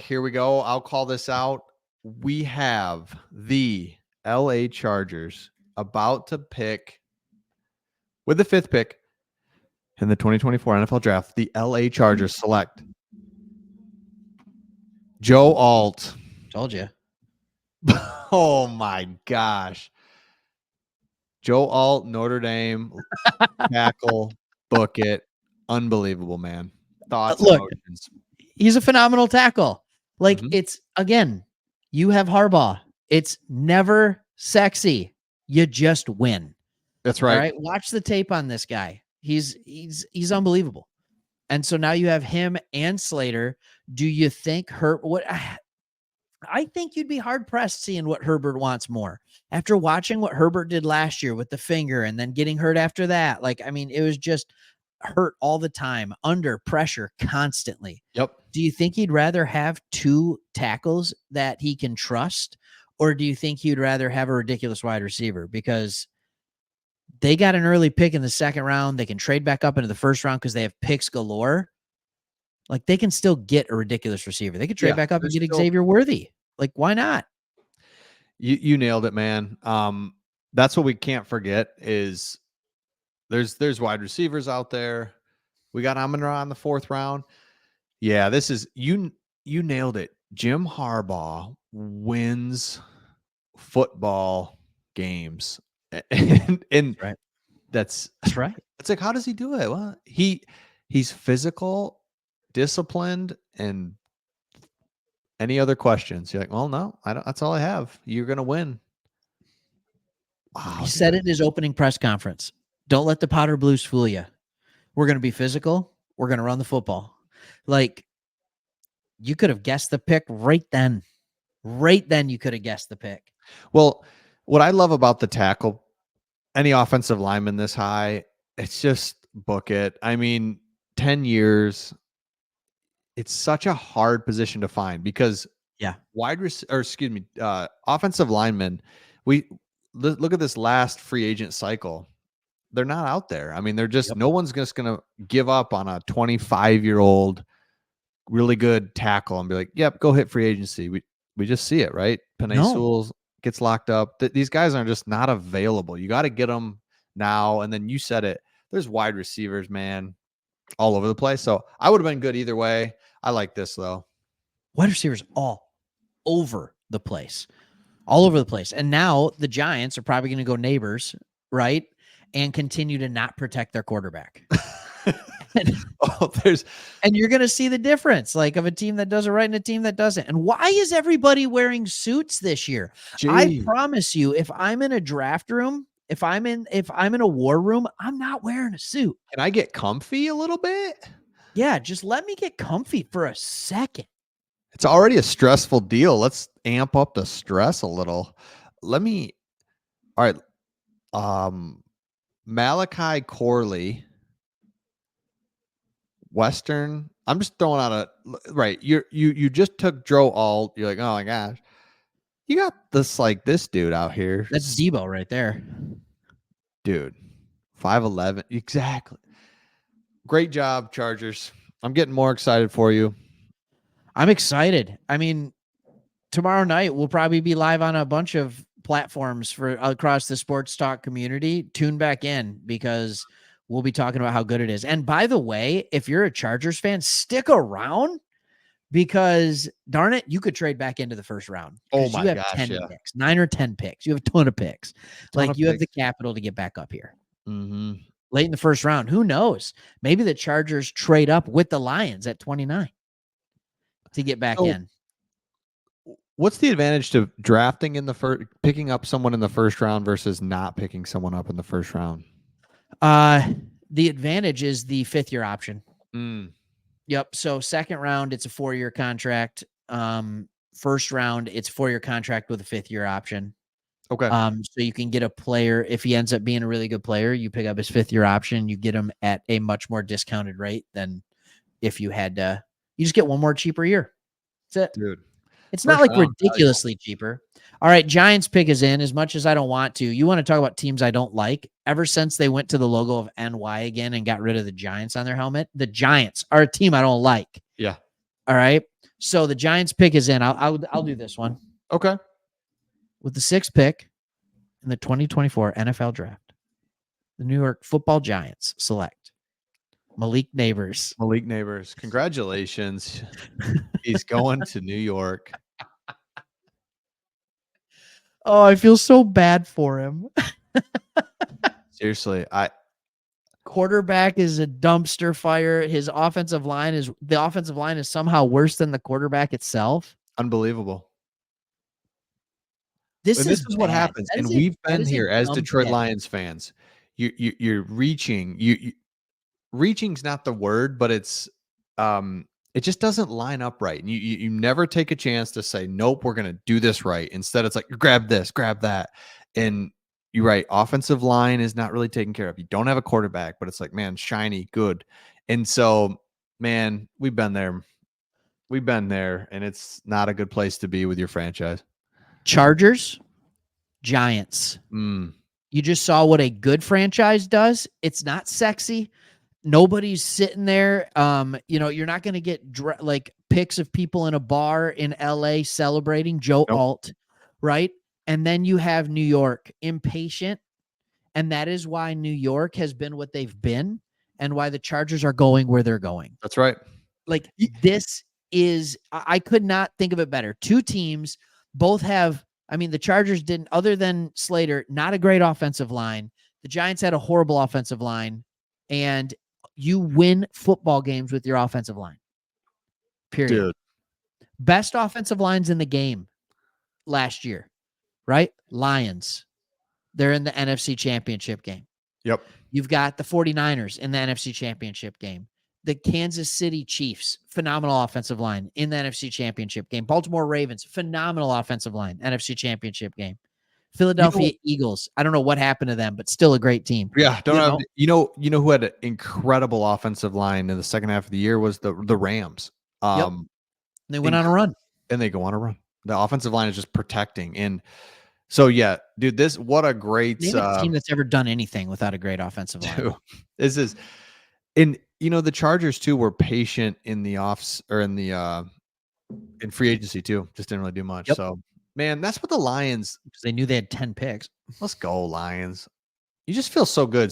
Here we go. I'll call this out. We have the LA Chargers about to pick with the 5th pick in the 2024 NFL Draft. The LA Chargers select Joe Alt. Told you. Oh my gosh. Joe Alt, Notre Dame, tackle, book it. Unbelievable, man. Thoughts, Look, emotions. He's a phenomenal tackle. Like, it's, again, you have Harbaugh. It's never sexy. You just win. That's right. All right. Watch the tape on this guy. He's unbelievable. And so now you have him and Slater. Do you think I think you'd be hard pressed seeing what Herbert wants more after watching what Herbert did last year with the finger and then getting hurt after that. Like, I mean, it was just hurt all the time, under pressure constantly. Yep. Do you think he'd rather have 2 tackles that he can trust, or do you think he'd rather have a ridiculous wide receiver? Because they got an early pick in the 2nd round. They can trade back up into the 1st round because they have picks galore. Like, they can still get a ridiculous receiver. They could trade back up and get Xavier Worthy. Like, why not? You nailed it, man. That's what we can't forget is there's wide receivers out there. We got Amon-Ra in the 4th round. Yeah, this is you nailed it. Jim Harbaugh wins football games. And right. That's right. It's like, how does he do it? Well, he's physical, disciplined, and any other questions? You're like, well, no, I don't. That's all I have. You're gonna win. Wow, he said it in his opening press conference. Don't let the powder blues fool you. We're gonna be physical. We're gonna run the football. Like, you could have guessed the pick right then. Right then, you could have guessed the pick. Well, what I love about the tackle, any offensive lineman this high, it's just book it. I mean, 10 years. It's such a hard position to find because offensive linemen, we look at this last free agent cycle. They're not out there. I mean, they're just no one's just going to give up on a 25-year-old really good tackle and be like, "Yep, go hit free agency." We just see it, right? Penei Sewell gets locked up. These guys are just not available. You got to get them now. And then you said it. There's wide receivers, man, all over the place. So I would have been good either way. I like this though. Wide receivers all over the place. All over the place. And now the Giants are probably going to go neighbors, right? And continue to not protect their quarterback. And you're going to see the difference, like, of a team that does it right and a team that doesn't. And why is everybody wearing suits this year? I promise you, if I'm in a draft room, if I'm in a war room, I'm not wearing a suit. Can I get comfy a little bit? Yeah, just let me get comfy for a second. It's already a stressful deal. Let's amp up the stress a little. All right. Malachi Corley, Western. I'm just throwing out right. You just took Joe Alt. You're like, oh my gosh. You got this dude out here. That's Debo right there. Dude. 5'11. Exactly. Great job, Chargers. I'm getting more excited for you. I'm excited. I mean, tomorrow night we'll probably be live on a bunch of platforms for across the sports talk community. Tune back in because we'll be talking about how good it is. And by the way, if you're a Chargers fan, stick around because, darn it, you could trade back into the 1st round. Oh my gosh, 10 picks, 9 or 10 picks. You have a ton of picks. Have the capital to get back up here. Mm-hmm. Late in the 1st round. Who knows? Maybe the Chargers trade up with the Lions at 29 to get back in. What's the advantage to drafting in the first, picking up someone in the 1st round versus not picking someone up in the 1st round? The advantage is the 5th-year option. Yep. So 2nd round, it's a 4-year contract. 1st round, it's a 4-year contract with a 5th-year option. Okay. So you can get a player, if he ends up being a really good player, you pick up his 5th-year option, you get him at a much more discounted rate than if you had you just get one more cheaper year. That's it. Dude. It's not like ridiculously cheaper. All right, Giants pick is in. As much as I don't want to, you want to talk about teams I don't like? Ever since they went to the logo of NY again and got rid of the Giants on their helmet, the Giants are a team I don't like. Yeah. All right. So the Giants pick is in. I'll do this one. Okay. With the 6th pick in the 2024 NFL Draft, the New York Football Giants select Malik Neighbors. Malik Neighbors. Congratulations. He's going to New York. Oh, I feel so bad for him. Seriously, Quarterback is a dumpster fire. The offensive line is somehow worse than the quarterback itself. unbelievable. This And is this is what bad. happens, That and is a we've that been is a here as dumb Detroit pick. Lions fans. You're reaching. Reaching's not the word, but it just doesn't line up right. And you never take a chance to say, nope, we're gonna do this right. Instead, it's like grab this, grab that. And you're right, offensive line is not really taken care of. You don't have a quarterback, but it's like, man, shiny, good. And so, man, we've been there. We've been there, and it's not a good place to be with your franchise. Chargers, Giants. Mm, You just saw what a good franchise does. It's not sexy. Nobody's sitting there. You're not going to get like pics of people in a bar in LA celebrating Joe nope, Alt, right? And then you have New York impatient. And that is why New York has been what they've been and why the Chargers are going where they're going. that's right. Like this is, I could not think of it better. Two teams both have, I mean, the Chargers didn't, other than Slater, not a great offensive line. The Giants had a horrible offensive line, and you win football games with your offensive line. Period. Dude. Best offensive lines in the game last year, right? Lions. They're in the NFC Championship game. Yep. You've got the 49ers in the NFC Championship game. The Kansas City Chiefs, phenomenal offensive line in the NFC Championship game. Baltimore Ravens, phenomenal offensive line, NFC Championship game. Philadelphia Eagles, I don't know what happened to them, but still a great team. Yeah, you know who had an incredible offensive line in the second half of the year was the Rams. Yep. They went on a run. And they go on a run. The offensive line is just protecting. And so yeah, dude, what a great Name a team that's ever done anything without a great offensive line. dude, this is, and the Chargers too were patient in the in free agency too. Just didn't really do much. Yep. So man, that's what the Lions, because they knew they had 10 picks. let's go Lions. You just feel so good